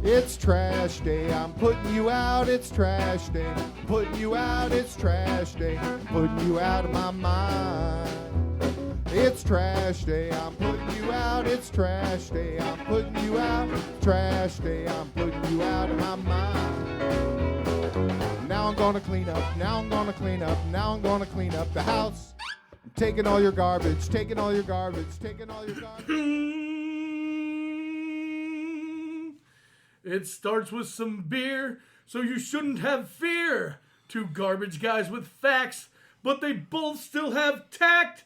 It's trash day, I'm putting you out, it's trash day. Putting you out, it's trash day. Putting you out of my mind. It's trash day, I'm putting you out, it's trash day. I'm putting you out, trash day, I'm putting you out of my mind. Now I'm gonna clean up, now I'm gonna clean up, now I'm gonna clean up the house. I'm taking all your garbage, taking all your garbage, taking all your garbage. It starts with some beer, so you shouldn't have fear. Two garbage guys with facts, but they both still have tact.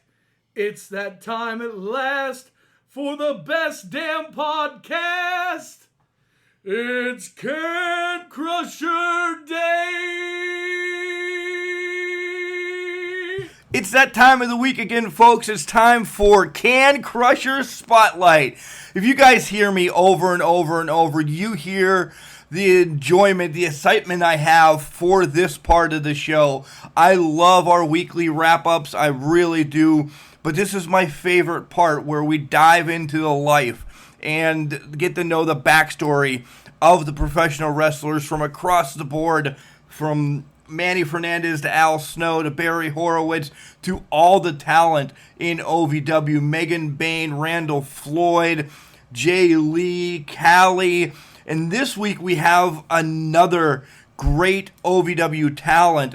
It's that time at last for the best damn podcast. It's Can Crusher Day. It's that time of the week again, folks. It's time for Can Crusher Spotlight. If you guys hear me over and over and over, you hear the enjoyment, the excitement I have for this part of the show. I love our weekly wrap-ups. I really do. But this is my favorite part, where we dive into the life and get to know the backstory of the professional wrestlers from across the board, from Manny Fernandez to Al Snow to Barry Horowitz to all the talent in OVW. Megan Bain, Randall Floyd, Jay Lee, Callie. And this week we have another great OVW talent,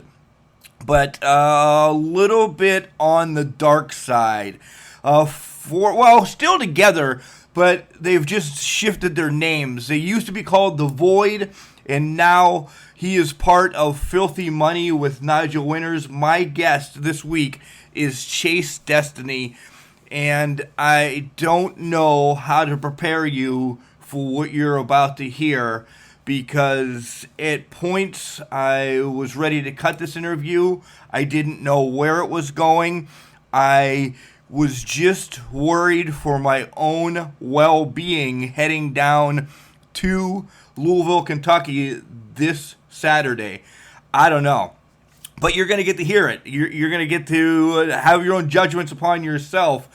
but a little bit on the dark side. Still together, but they've just shifted their names. They used to be called The Void, and now he is part of Filthy Money with Nigel Winters. My guest this week is Chace Destiny, and I don't know how to prepare you for what you're about to hear, because at points I was ready to cut this interview. I didn't know where it was going. I was just worried for my own well-being heading down to Louisville, Kentucky this Saturday. I don't know. But you're going to get to hear it. You're going to get to have your own judgments upon yourself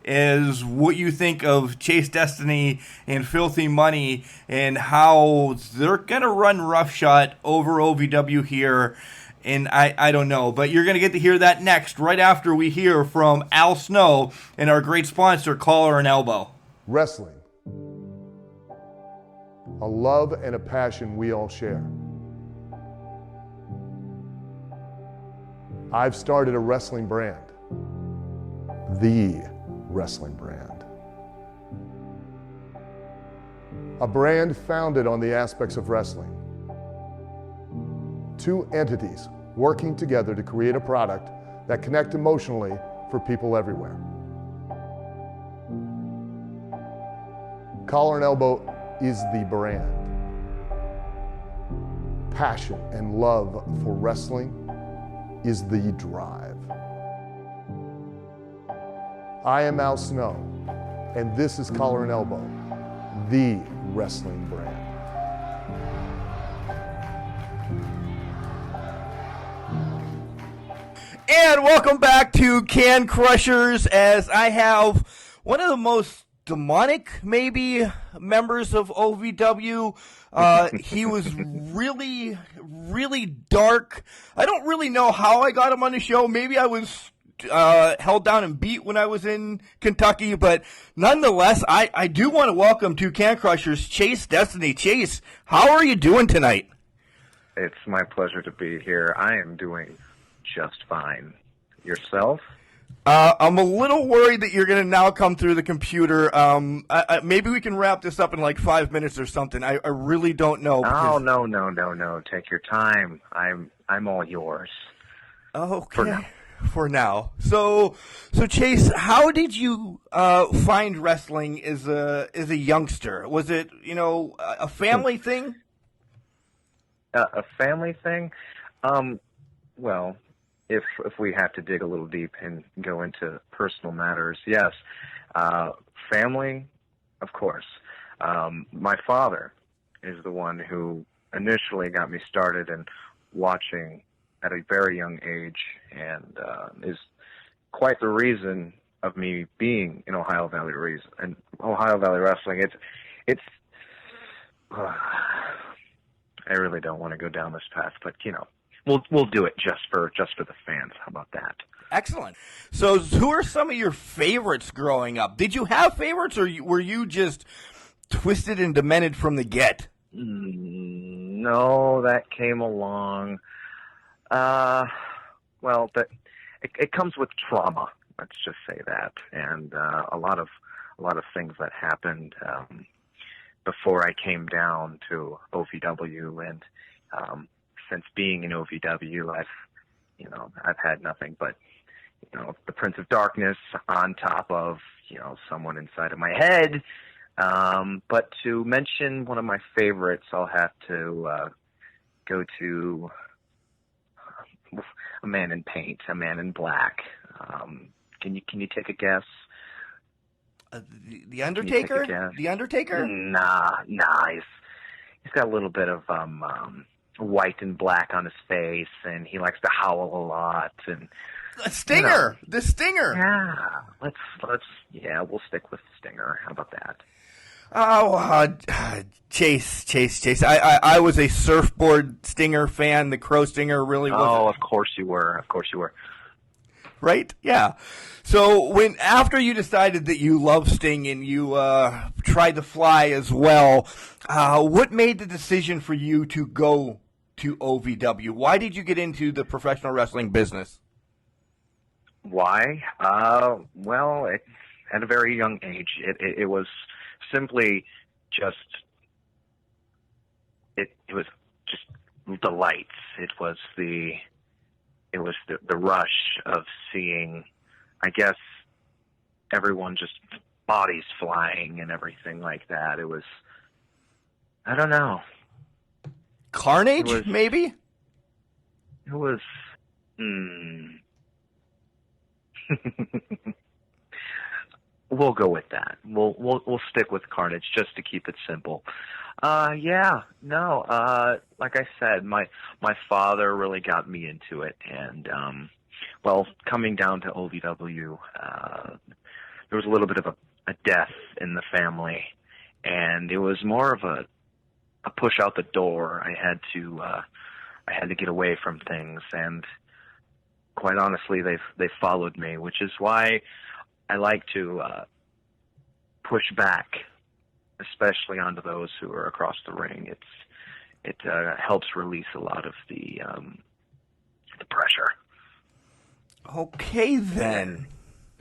as what you think of Chace Destiny and Filthy Money and how they're going to run roughshod over OVW here. And I don't know. But you're going to get to hear that next, right after we hear from Al Snow and our great sponsor, Collar and Elbow. Wrestling. A love and a passion we all share. I've started a wrestling brand. The wrestling brand. A brand founded on the aspects of wrestling. Two entities working together to create a product that connect emotionally for people everywhere. Collar and Elbow is the brand. Passion and love for wrestling is the drive. I am Al Snow, and this is Collar and Elbow, the wrestling brand. And welcome back to Can Crushers, as I have one of the most demonic, maybe, members of OVW. He was really, really dark. I don't really know how I got him on the show. Maybe I was held down and beat when I was in Kentucky, but nonetheless, I do want to welcome to Can Crushers Chace Destiny. Chace, how are you doing tonight? It's my pleasure to be here. I am doing just fine. Yourself? I'm a little worried that you're going to now come through the computer. Maybe we can wrap this up in like 5 minutes or something. I really don't know. Oh, no. Take your time. I'm all yours. Okay. For now. So Chace, how did you find wrestling as a youngster? Was it, a family thing? A family thing? Well, if we have to dig a little deep and go into personal matters, yes. Family, of course. My father is the one who initially got me started in watching at a very young age, and is quite the reason of me being in Ohio Valley Wrestling. It's I really don't want to go down this path, but we'll do it just for the fans. How about that? Excellent. So, who are some of your favorites growing up? Did you have favorites, or were you just twisted and demented from the get? No, that came along. Well, it comes with trauma. Let's just say that, and a lot of things that happened before I came down to OVW, and since being in OVW, I've had nothing but the Prince of Darkness on top of someone inside of my head. But to mention one of my favorites, I'll have to go to a man in paint, a man in black. Can you take a guess? The Undertaker? The Undertaker? Nah. He's got a little bit of white and black on his face, and he likes to howl a lot. And the Stinger. The Stinger. Yeah. We'll stick with the Stinger. How about that? Oh, Chace. I was a surfboard Stinger fan. The Crow Stinger really was. Oh, of course you were. Right? Yeah. So after you decided that you love Sting and you tried to fly as well, what made the decision for you to go to OVW? Why did you get into the professional wrestling business? Why? Well, at a very young age, it was simply just it was just the lights. It was the rush of seeing, I guess, everyone just bodies flying and everything like that. It was, I don't know. Carnage, maybe? It was, We'll go with that. We'll stick with Carnage just to keep it simple. Like I said, my father really got me into it, and coming down to OVW, there was a little bit of a death in the family, and it was more of a push out the door. I had to get away from things, and quite honestly, they've followed me, which is why I like to push back, especially onto those who are across the ring. It helps release a lot of the pressure. Okay, then.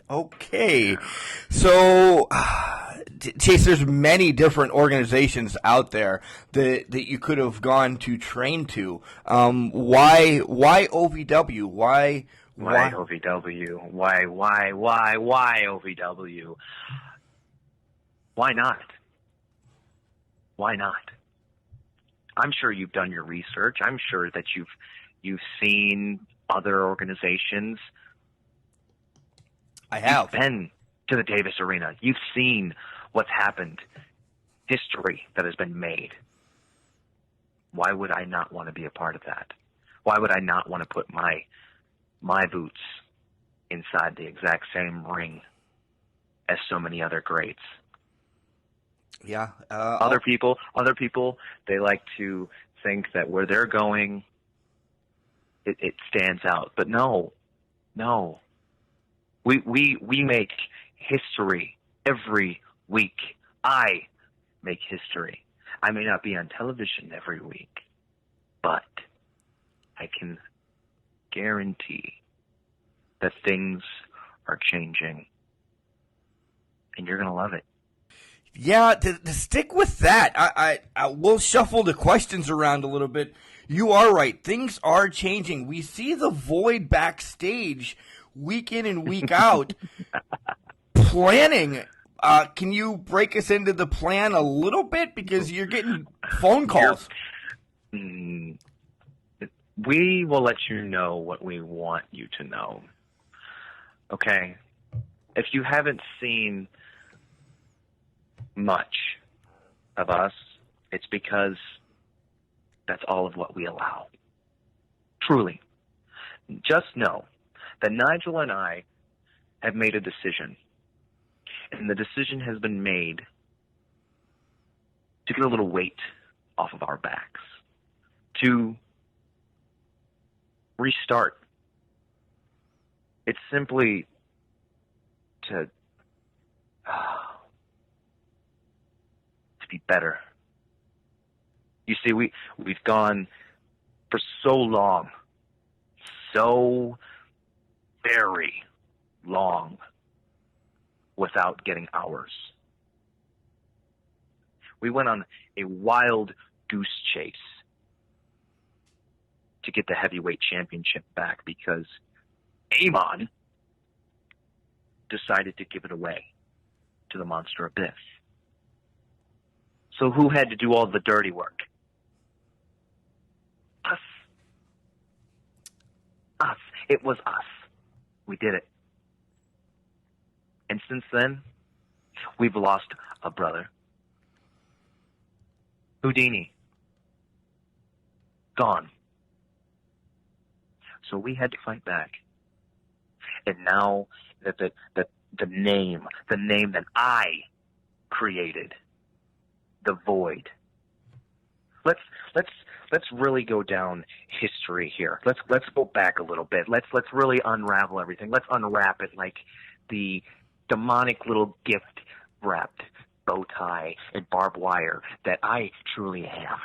Okay. So, Chace, there's many different organizations out there that you could have gone to train to. Why OVW? Why OVW? Why OVW? Why not? Why not? I'm sure you've done your research. I'm sure that you've seen other organizations. I have. You've been to the Davis Arena. You've seen what's happened, history that has been made. Why would I not want to be a part of that? Why would I not want to put my boots inside the exact same ring as so many other greats? Yeah. Other people, they like to think that where they're going, it stands out. But no. We make history every week. I make history. I may not be on television every week, but I can guarantee that things are changing, and you're going to love it. Yeah, to stick with that, I will shuffle the questions around a little bit. You are right. Things are changing. We see the Void backstage week in and week out. Planning. Can you break us into the plan a little bit? Because you're getting phone calls. We will let you know what we want you to know. Okay? If you haven't seen much of us, it's because that's all of what we allow. Truly. Just know that Nigel and I have made a decision, and the decision has been made to get a little weight off of our backs, to restart. It's simply to be better. You see, we've gone for so long, so very long, without getting ours. We went on a wild goose chase to get the heavyweight championship back because Amon decided to give it away to the Monster Abyss. So who had to do all the dirty work? Us. Us. It was us. We did it. And since then, we've lost a brother. Houdini. Gone. So we had to fight back. And now that the name that I created, the Void. Let's really go down history here. Let's go back a little bit. Let's really unravel everything. Let's unwrap it like the demonic little gift wrapped bow tie and barbed wire that I truly am.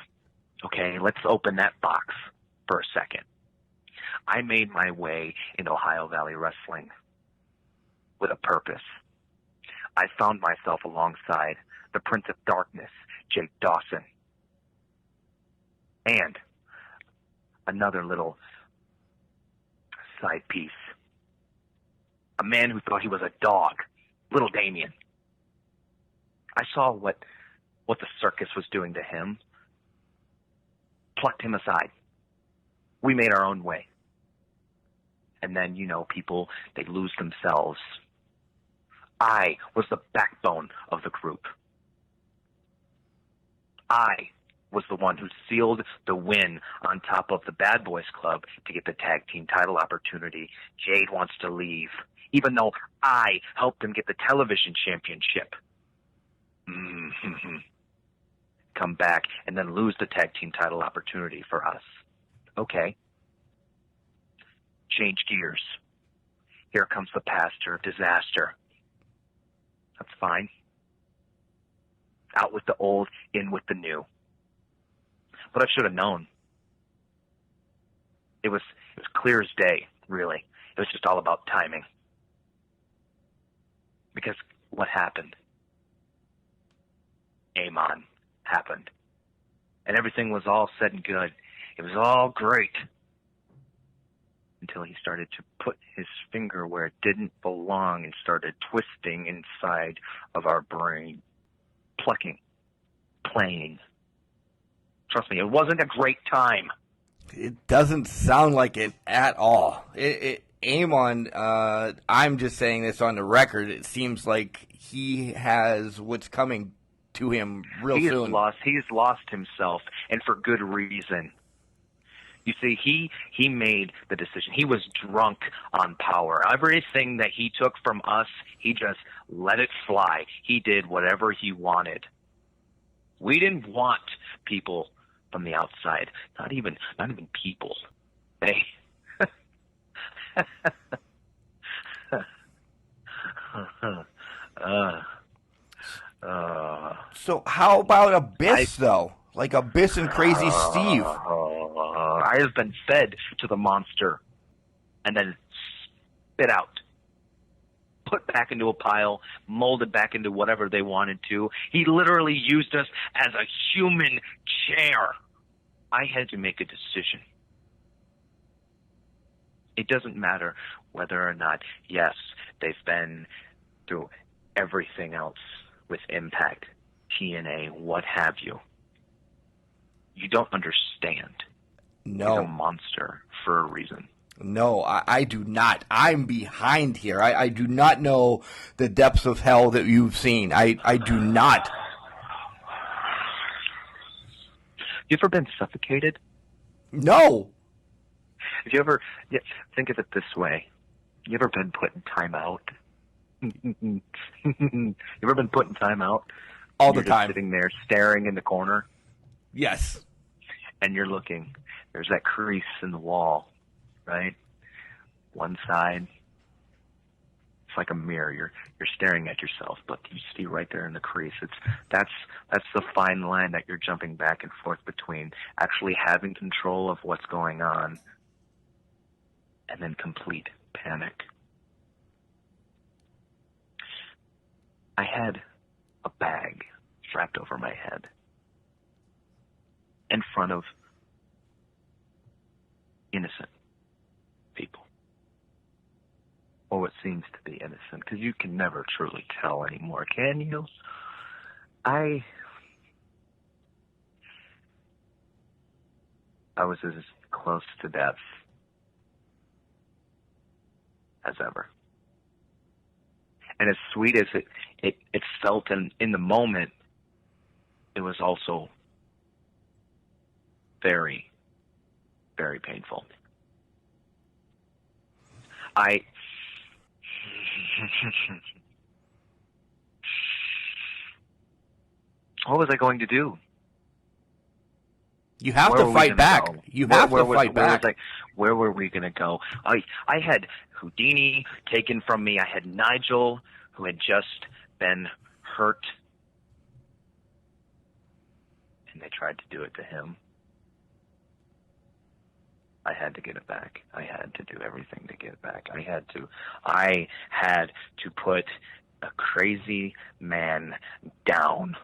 Okay, let's open that box for a second. I made my way in Ohio Valley Wrestling with a purpose. I found myself alongside the Prince of Darkness, Jake Dawson, and another little side piece. A man who thought he was a dog, little Damien. I saw what the circus was doing to him, plucked him aside. We made our own way. And then, people, they lose themselves. I was the backbone of the group. I was the one who sealed the win on top of the Bad Boys Club to get the tag team title opportunity. Jade wants to leave, even though I helped him get the television championship. Come back and then lose the tag team title opportunity for us. Okay. Change gears. Here comes the pastor of disaster. That's fine. Out with the old, in with the new. But I should have known. It was clear as day, really. It was just all about timing. Because what happened? Amon happened. And everything was all said and good. It was all great. Until he started to put his finger where it didn't belong and started twisting inside of our brain. Plucking. Playing. Trust me, it wasn't a great time. It doesn't sound like it at all. Amon, I'm just saying this on the record, it seems like he has what's coming to him real soon. He's lost himself, and for good reason. You see, he made the decision. He was drunk on power. Everything that he took from us, he just let it fly. He did whatever he wanted. We didn't want people from the outside. Not even people. They So how about Abyss, though? Like Abyss and Crazy Steve. I have been fed to the monster and then spit out. Put back into a pile, molded back into whatever they wanted to. He literally used us as a human chair. I had to make a decision. It doesn't matter whether or not, yes, they've been through everything else with Impact, TNA, what have you. You don't understand. No. He's a monster for a reason. No, I do not. I'm behind here. I do not know the depths of hell that you've seen. I do not. You ever been suffocated? No. Have you ever, think of it this way. You ever been put in timeout? You ever been put in timeout? All the time. Just sitting there staring in the corner. Yes. And you're looking. There's that crease in the wall, right? One side. It's like a mirror. You're staring at yourself, but you see right there in the crease. That's the fine line that you're jumping back and forth between actually having control of what's going on and then complete panic. I had a bag strapped over my head in front of innocent people. Or what seems to be innocent, because you can never truly tell anymore, can you? I was as close to death as ever. And as sweet as it felt in the moment, it was also very, very painful. What was I going to do? You have to fight back. You have to fight back. Where were we going to go? I had Houdini taken from me. I had Nigel, who had just been hurt. And they tried to do it to him. I had to get it back. I had to do everything to get it back. I had to put a crazy man down.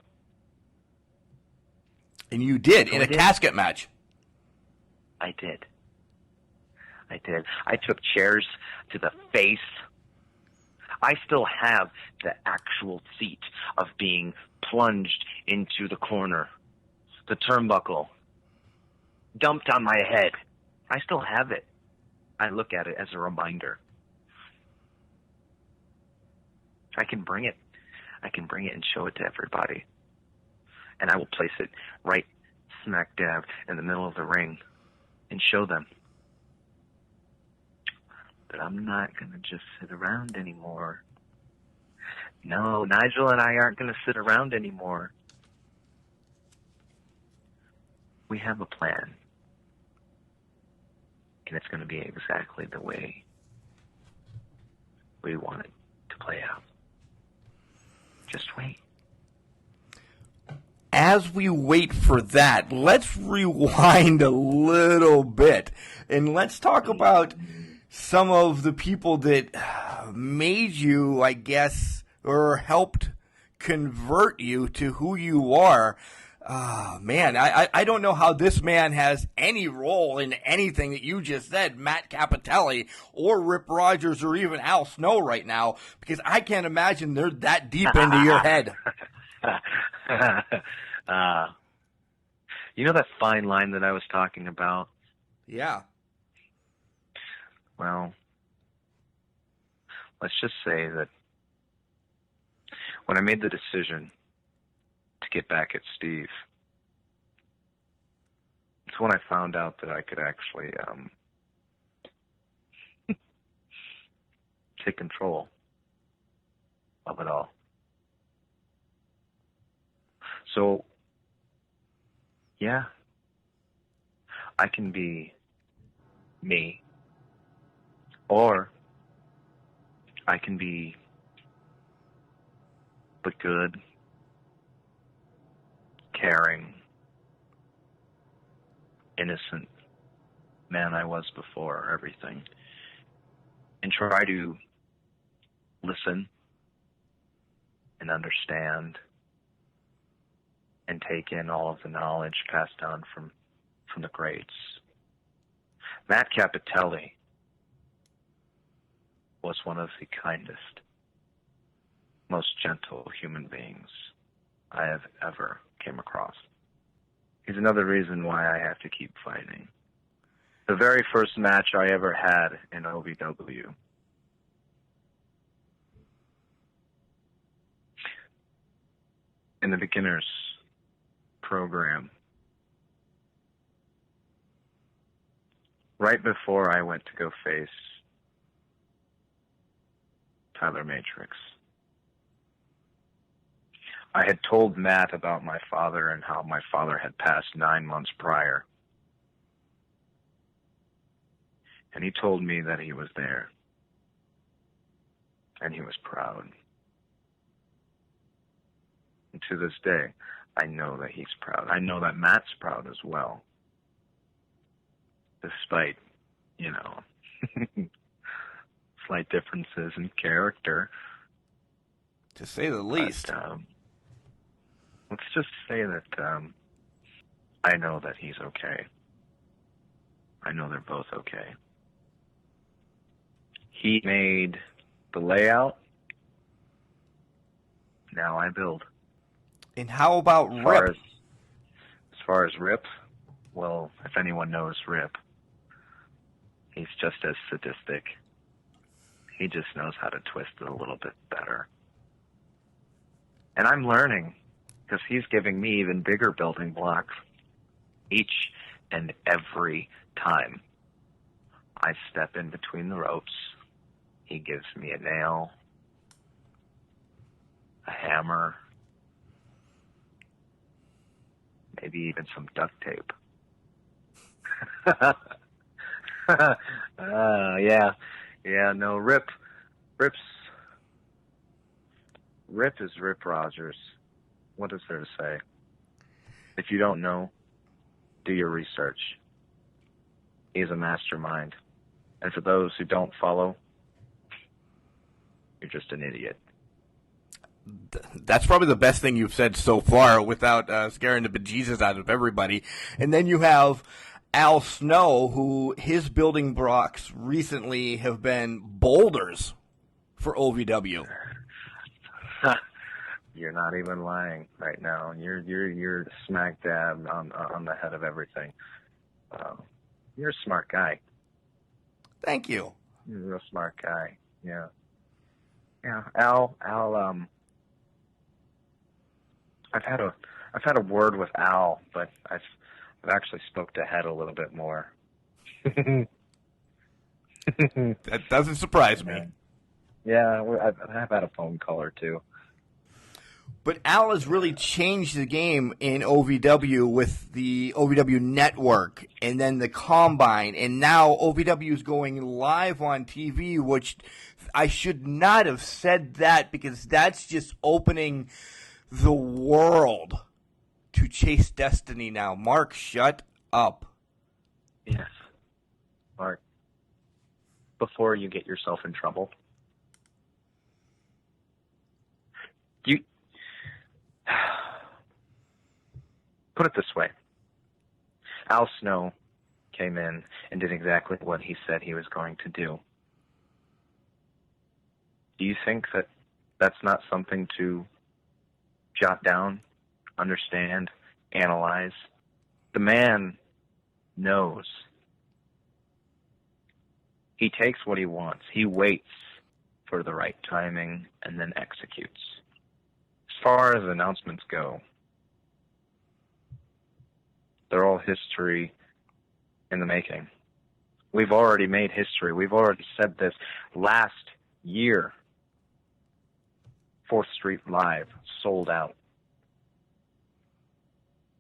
And you did, in a casket match. I did. I took chairs to the face. I still have the actual seat of being plunged into the corner, the turnbuckle, dumped on my head. I still have it. I look at it as a reminder. I can bring it. And show it to everybody. And I will place it right smack dab in the middle of the ring and show them. But I'm not going to just sit around anymore. No, Nigel and I aren't going to sit around anymore. We have a plan. And it's going to be exactly the way we want it to play out. Just wait. As we wait for that, let's rewind a little bit and let's talk about some of the people that made you, I guess, or helped convert you to who you are. Man, I don't know how this man has any role in anything that you just said, Matt Cappotelli or Rip Rogers or even Al Snow right now, because I can't imagine they're that deep into your head. You know that fine line that I was talking about? Yeah. Well, let's just say that when I made the decision to get back at Steve, it's when I found out that I could actually take control of it all. So, yeah, I can be me, or I can be the good, caring, innocent man I was before everything, and try to listen and understand and take in all of the knowledge passed down from the greats. Matt Cappotelli was one of the kindest, most gentle human beings I have ever came across. He's another reason why I have to keep fighting. The very first match I ever had in OVW, in the beginners program, right before I went to go face Tyler Matrix, I had told Matt about my father and how my father had passed 9 months prior. And he told me that he was there. And he was proud. And to this day, I know that he's proud. I know that Matt's proud as well. Despite, slight differences in character. To say the least. But, let's just say that I know that he's okay. I know they're both okay. He made the layout. Now I build. And how about Rip? As far as Rip, well, if anyone knows Rip, he's just as sadistic. He just knows how to twist it a little bit better. And I'm learning, because he's giving me even bigger building blocks each and every time. I step in between the ropes. He gives me a nail, a hammer, maybe even some duct tape. No, Rip is Rip Rogers. What is there to say? If you don't know, do your research. He's a mastermind. And for those who don't follow, you're just an idiot. That's probably the best thing you've said so far without scaring the bejesus out of everybody. And then you have Al Snow, who his building blocks recently have been boulders for OVW. You're not even lying right now. You're smack dab on the head of everything. You're a smart guy. Thank you. You're a real smart guy. Yeah. Al. I've had a word with Al, but I've actually spoke to Head a little bit more. That doesn't surprise me. Yeah, I've had a phone call or two. But Al has really changed the game in OVW with the OVW network and then the Combine. And now OVW is going live on TV, which I should not have said that because that's just opening the world to Chace Destiny now. Mark, shut up. Yes. Mark, before you get yourself in trouble, put it this way. Al Snow came in and did exactly what he said he was going to do. Do you think that that's not something to jot down, understand, analyze? The man knows. He takes what he wants. He waits for the right timing and then executes. As far as announcements go, they're all history in the making. We've already made history. We've already said this. Last year, 4th Street Live sold out.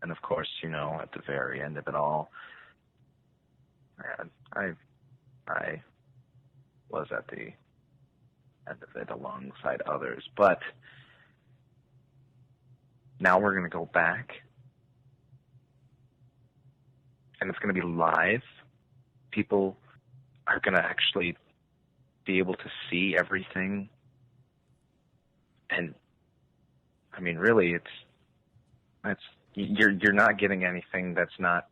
And of course, at the very end of it all, I was at the end of it alongside others. But now we're going to go back. And it's going to be live. People are going to actually be able to see everything. And I mean, really, you're not getting anything that's not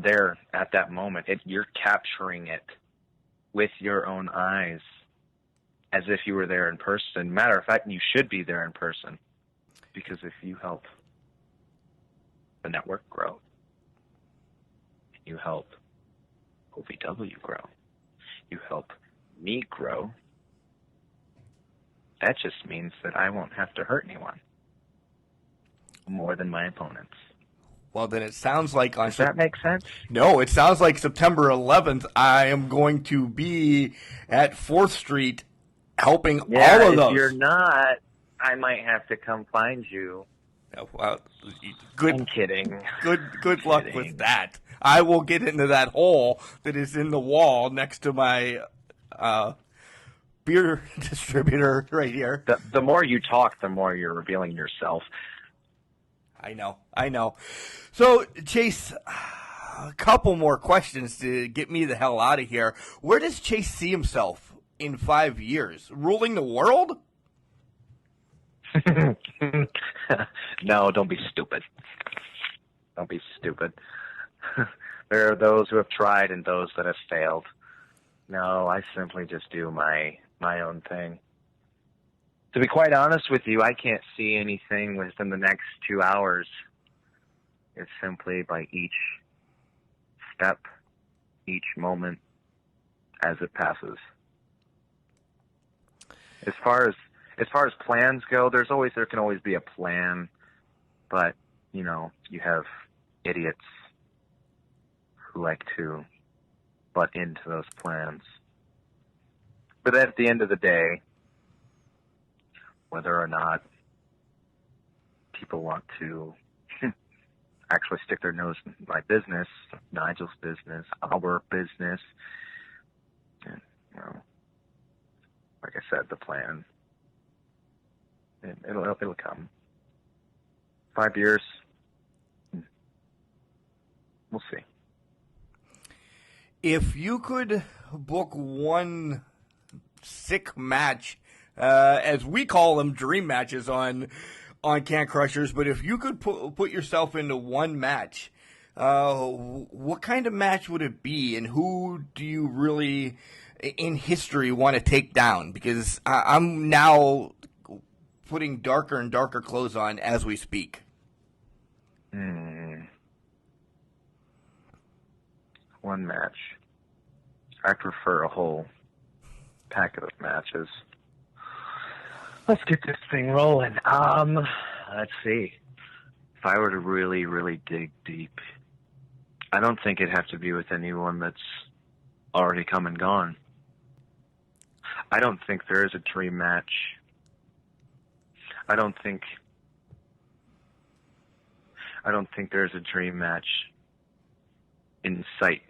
there at that moment. You're capturing it with your own eyes, as if you were there in person. Matter of fact, you should be there in person, because if you help the network grow, you help OVW grow, you help me grow, that just means that I won't have to hurt anyone more than my opponents. Well, then it sounds like... Does that make sense? No, it sounds like September 11th, I am going to be at 4th Street helping all of those. If you're not, I might have to come find you. Oh, well, good. I'm kidding. Good luck with that. I will get into that hole that is in the wall next to my beer distributor right here. The more you talk, the more you're revealing yourself. I know. So, Chace, a couple more questions to get me the hell out of here. Where does Chace see himself in 5 years? Ruling the world? No, don't be stupid. Don't be stupid. There are those who have tried and those that have failed. No, I simply just do my own thing. To be quite honest with you, I can't see anything within the next 2 hours. It's simply by each step, each moment as it passes. As far as plans go, there can always be a plan, but you have idiots who like to butt into those plans. But at the end of the day, whether or not people want to actually stick their nose in my business, Nigel's business, our business, and, like I said, the plan, it'll come. 5 years, we'll see. If you could book one sick match, as we call them, dream matches on Can Crushers, but if you could put yourself into one match, what kind of match would it be, and who do you really in history want to take down? Because I'm now putting darker and darker clothes on as we speak. One match. I prefer a whole packet of matches. Let's get this thing rolling. Let's see. If I were to really, really dig deep, I don't think it'd have to be with anyone that's already come and gone. I don't think there is a dream match. I don't think there's a dream match in sight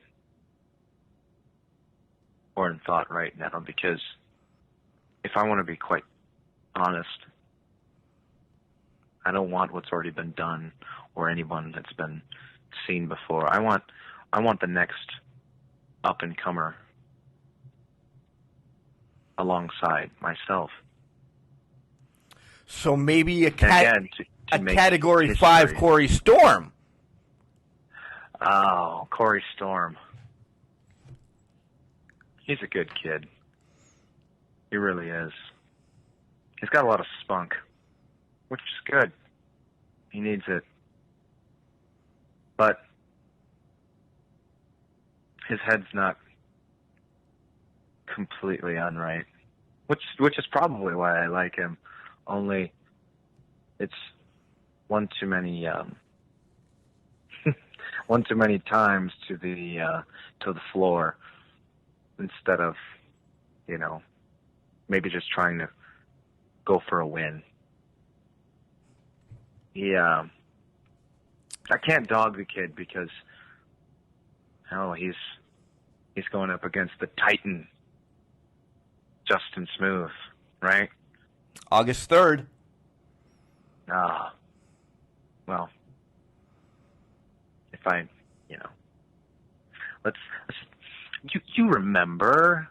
or in thought right now, because if I want to be quite honest, I don't want what's already been done or anyone that's been seen before. I want the next up and comer alongside myself. So maybe a make Category history. 5 Corey Storm. Oh, Corey Storm. He's a good kid. He really is. He's got a lot of spunk, which is good. He needs it. But his head's not completely unright, which is probably why I like him. Only it's one too many times to the floor, instead of maybe just trying to go for a win. Yeah, I can't dog the kid because he's going up against the Titan, Justin Smooth, right? August 3rd. Well, if I, let's you remember?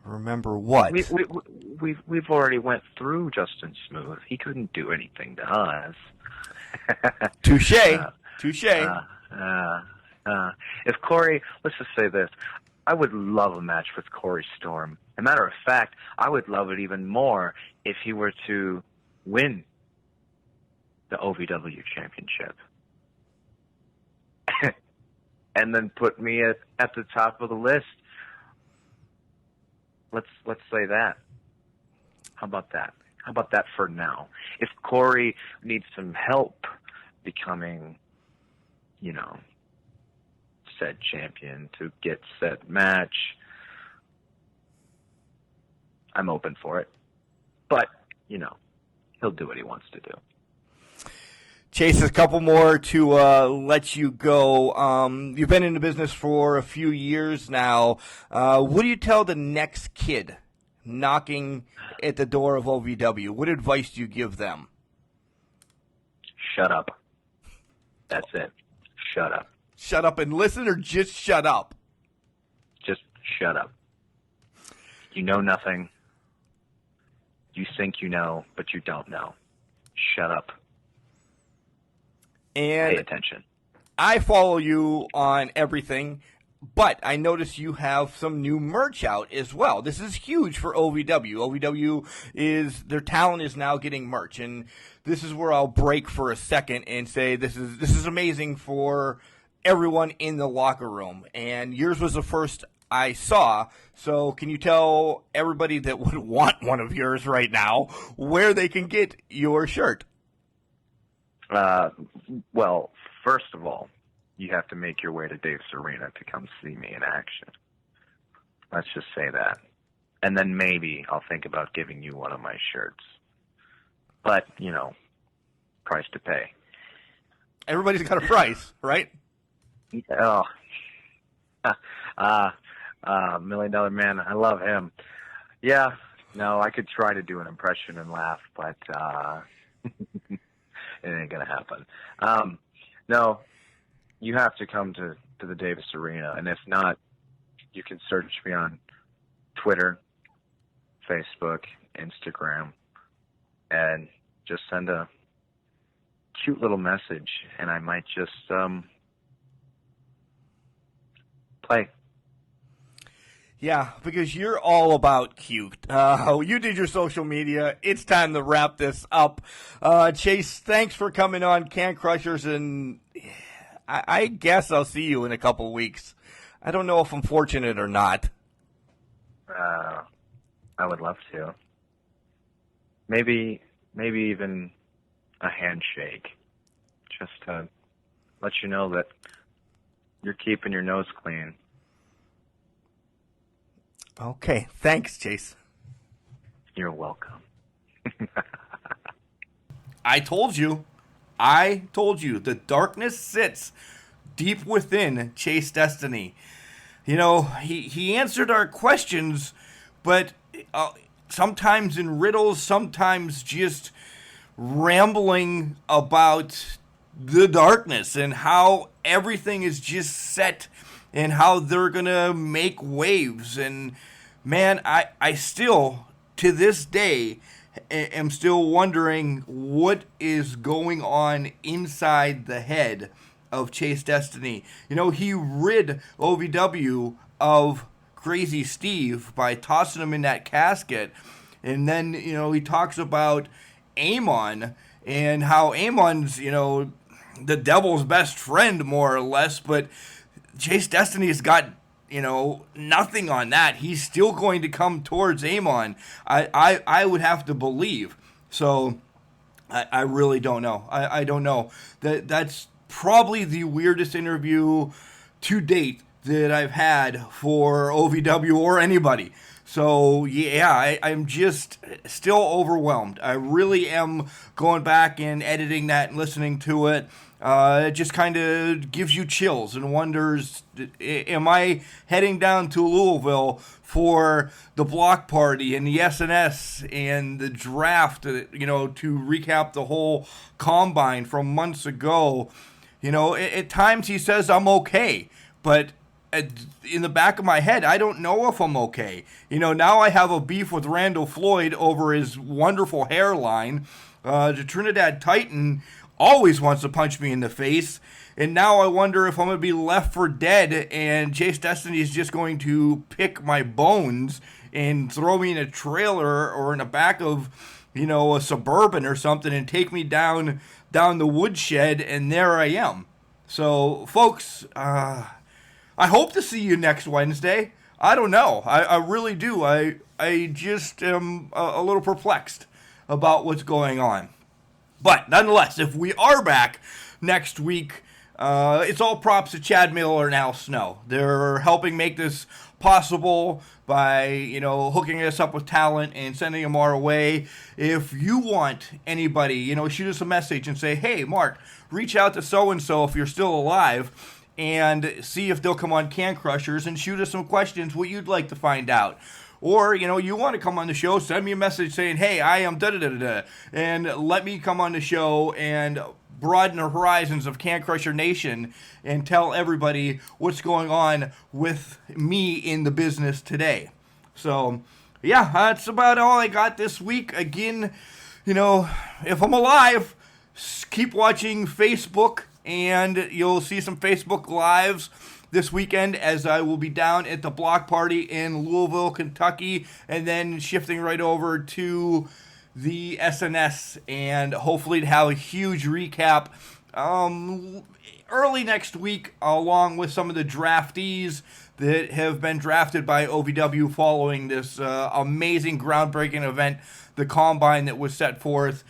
Remember what? We've already went through Justin Smooth. He couldn't do anything to us. Touche. Touche. If Corey, let's just say this, I would love a match with Corey Storm. As a matter of fact, I would love it even more if he were to win the OVW championship. And then put me at the top of the list. Let's say that. How about that? How about that for now? If Corey needs some help becoming, said champion to get said match, I'm open for it. But, he'll do what he wants to do. Chace, a couple more to let you go. You've been in the business for a few years now. What do you tell the next kid knocking at the door of OVW? What advice do you give them? Shut up. That's it. Shut up. Shut up and listen, or just shut up? Just shut up. You know nothing. You think you know, but you don't know. Shut up. And pay attention. I follow you on everything, but I notice you have some new merch out as well. This is huge for OVW. OVW their talent is now getting merch, and this is where I'll break for a second and say this is amazing for everyone in the locker room. And yours was the first I saw. So can you tell everybody that would want one of yours right now where they can get your shirt? Well, first of all, you have to make your way to Davis Arena to come see me in action. Let's just say that. And then maybe I'll think about giving you one of my shirts. But, price to pay. Everybody's got a price, right? Oh. $1 Million Man, I love him. Yeah, no, I could try to do an impression and laugh, but it ain't gonna happen. No, you have to come to the Davis Arena, and if not, you can search me on Twitter, Facebook, Instagram, and just send a cute little message, and I might just play. Yeah, because you're all about cute. You did your social media. It's time to wrap this up. Chace, thanks for coming on Can Crushers, and I guess I'll see you in a couple of weeks. I don't know if I'm fortunate or not. I would love to. Maybe even a handshake, just to let you know that you're keeping your nose clean. Okay, thanks, Chace. You're welcome. I told you, the darkness sits deep within Chace Destiny. He answered our questions, but sometimes in riddles, sometimes just rambling about the darkness and how everything is just set and how they're going to make waves. And man, I still, to this day, am still wondering what is going on inside the head of Chace Destiny. He rid OVW of Crazy Steve by tossing him in that casket. And then, he talks about Amon and how Amon's, the devil's best friend, more or less, but Chace Destiny's got, nothing on that. He's still going to come towards Amon. I would have to believe. So I really don't know. I don't know. That's probably the weirdest interview to date that I've had for OVW or anybody. So, yeah, I'm just still overwhelmed. I really am going back and editing that and listening to it. It just kind of gives you chills and wonders, am I heading down to Louisville for the block party and the SNS and the draft, to recap the whole combine from months ago? At times he says I'm okay, but in the back of my head, I don't know if I'm okay. Now I have a beef with Randall Floyd over his wonderful hairline. The Trinidad Titan always wants to punch me in the face, and now I wonder if I'm going to be left for dead and Chace Destiny is just going to pick my bones and throw me in a trailer or in the back of, a Suburban or something and take me down the woodshed, and there I am. So, folks, I hope to see you next Wednesday. I don't know. I really do. I just am a little perplexed about what's going on. But nonetheless, if we are back next week, it's all props to Chad Miller and Al Snow. They're helping make this possible by, hooking us up with talent and sending them our way. If you want anybody, shoot us a message and say, hey, Mark, reach out to so-and-so if you're still alive and see if they'll come on Can Crushers and shoot us some questions, what you'd like to find out. Or, you want to come on the show, send me a message saying, hey, I am da-da-da-da-da, and let me come on the show and broaden the horizons of Can Crusher Nation and tell everybody what's going on with me in the business today. So, yeah, that's about all I got this week. Again, if I'm alive, keep watching Facebook, and you'll see some Facebook Lives this weekend as I will be down at the block party in Louisville, Kentucky, and then shifting right over to the SNS and hopefully to have a huge recap early next week along with some of the draftees that have been drafted by OVW following this amazing groundbreaking event, the Combine that was set forth,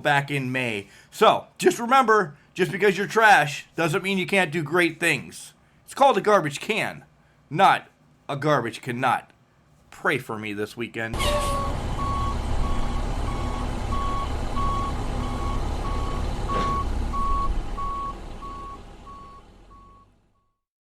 back in May. So just remember, just because you're trash doesn't mean you can't do great things. It's called a garbage can, not a garbage cannot. Pray for me this weekend.